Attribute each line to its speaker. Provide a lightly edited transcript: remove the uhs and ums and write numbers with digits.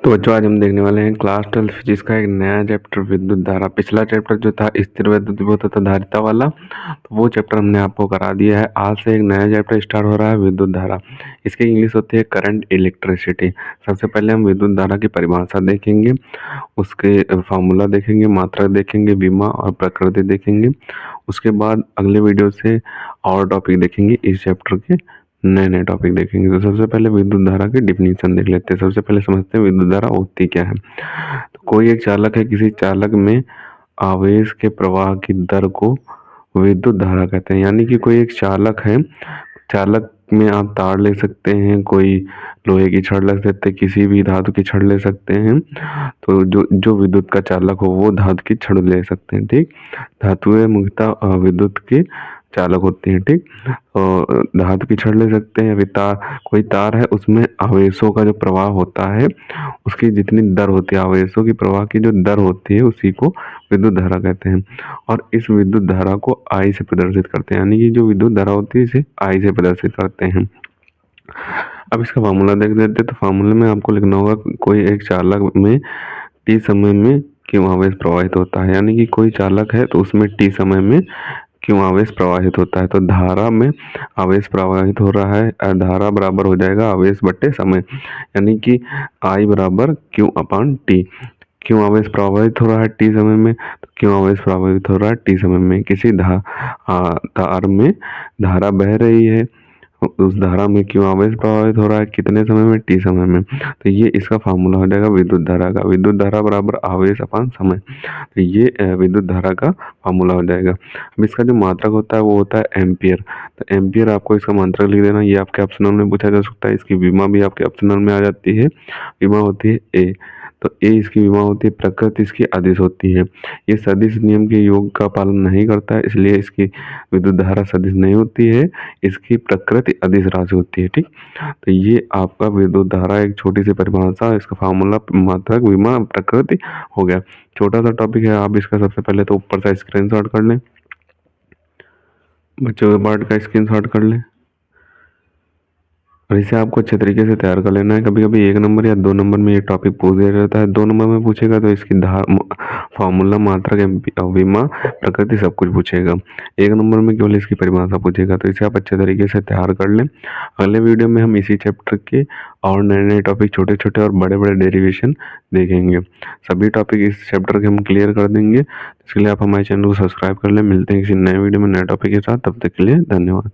Speaker 1: तो बच्चों आज हम देखने वाले हैं क्लास 12 फिजिक्स का एक नया चैप्टर विद्युत धारा। पिछला चैप्टर जो था स्थिर वैद्युत विभव तथा धारिता वाला, तो वो चैप्टर हमने आपको करा दिया है। आज से एक नया चैप्टर स्टार्ट हो रहा है विद्युत धारा। इसकी इंग्लिश होती है करंट इलेक्ट्रिसिटी। सबसे पहले हम विद्युत धारा की परिभाषा देखेंगे, उसके फार्मूला देखेंगे, मात्रा देखेंगे, विमा और प्रकृति देखेंगे। उसके बाद अगले वीडियो से और टॉपिक देखेंगे, इस चैप्टर के नए नए टॉपिक देखेंगे। तो सबसे पहले विद्युत धारा की डिफिनीशन देख लेते हैं। सबसे पहले समझते हैं विद्युत धारा होती क्या है। तो कोई एक चालक है, किसी चालक में आवेश के प्रवाह की दर को विद्युत धारा कहते हैं। यानी कि कोई एक चालक है, चालक में आप तार ले सकते हैं, कोई लोहे की छड़ ले सकते हैं, किसी भी धातु की छड़ ले सकते हैं। तो जो जो विद्युत का चालक हो वो धातु की छड़ ले सकते हैं। ठीक, धातुएं मुख्यतः विद्युत के चालक होती हैं। ठीक, और धातु की छड़ ले सकते हैं। कोई तार है, उसमें आवेशों का जो प्रवाह होता है, उसकी जितनी दर होती है, आवेशों की प्रवाह की जो दर होती है, उसी को विद्युत धारा कहते हैं। और इस विद्युत धारा को आई से प्रदर्शित करते हैं। यानी कि जो विद्युत धारा होती है इसे आई से प्रदर्शित करते हैं। अब इसका फार्मूला देख लेते हैं। तो फार्मूले में आपको लिखना होगा कोई एक चालक में टी समय में क्यों आवेश प्रवाहित होता है। यानी कि कोई चालक है तो उसमें टी समय में क्यों आवेश प्रवाहित होता है। तो धारा में आवेश प्रवाहित हो रहा है, धारा बराबर हो जाएगा आवेश बटे समय। यानी कि आई बराबर क्यू अपान टी। क्यों आवेश प्रवाहित हो रहा है टी समय में, तो क्यों आवेश प्रवाहित हो रहा है टी समय में। किसी तार में धारा बह रही है, उस धारा में क्यों आवेश प्रवाहित हो रहा है, कितने समय में, टी समय में। तो ये इसका फार्मूला हो जाएगा विद्युत धारा का। विद्युत धारा बराबर आवेश अपान समय। तो ये विद्युत धारा का फार्मूला हो जाएगा। अब इसका जो मात्रक होता है वो होता है एम्पियर। तो एम्पियर आपको इसका मात्रक लिख देना, ये आपके ऑप्शनल में पूछा जा सकता है। इसकी विमा भी आपके ऑप्शनल में आ जाती है। विमा होती है ए। तो ए इसकी विमा होती है, प्रकृति इसकी अदिश होती है। ये सदिश नियम के योग का पालन नहीं करता है, इसलिए इसकी विद्युत धारा सदिश नहीं होती है, इसकी प्रकृति अदिश राशि होती है। ठीक, तो ये आपका विद्युत धारा एक छोटी सी परिभाषा, इसका फार्मूला, मात्रक, विमा, प्रकृति हो गया। छोटा सा टॉपिक है, आप इसका सबसे पहले तो ऊपर से स्क्रीनशॉट कर लें, बच्चों के पार्ट का स्क्रीनशॉट कर लें और इसे आपको अच्छे तरीके से तैयार कर लेना है। कभी कभी 1 नंबर या 2 नंबर में ये टॉपिक पूछ दिया जाता है। 2 नंबर में पूछेगा तो इसकी फार्मूला, मात्रक, विमा, प्रकृति सब कुछ पूछेगा। 1 नंबर में केवल इसकी परिभाषा पूछेगा। तो इसे आप अच्छे तरीके से तैयार कर लें। अगले वीडियो में हम इसी चैप्टर के और नए नए टॉपिक, छोटे छोटे और बड़े बड़े डेरिवेशन देखेंगे। सभी टॉपिक इस चैप्टर के हम क्लियर कर देंगे। इसके लिए आप हमारे चैनल को सब्सक्राइब कर लें। मिलते हैं किसी नए वीडियो में नए टॉपिक के साथ। तब तक के लिए धन्यवाद।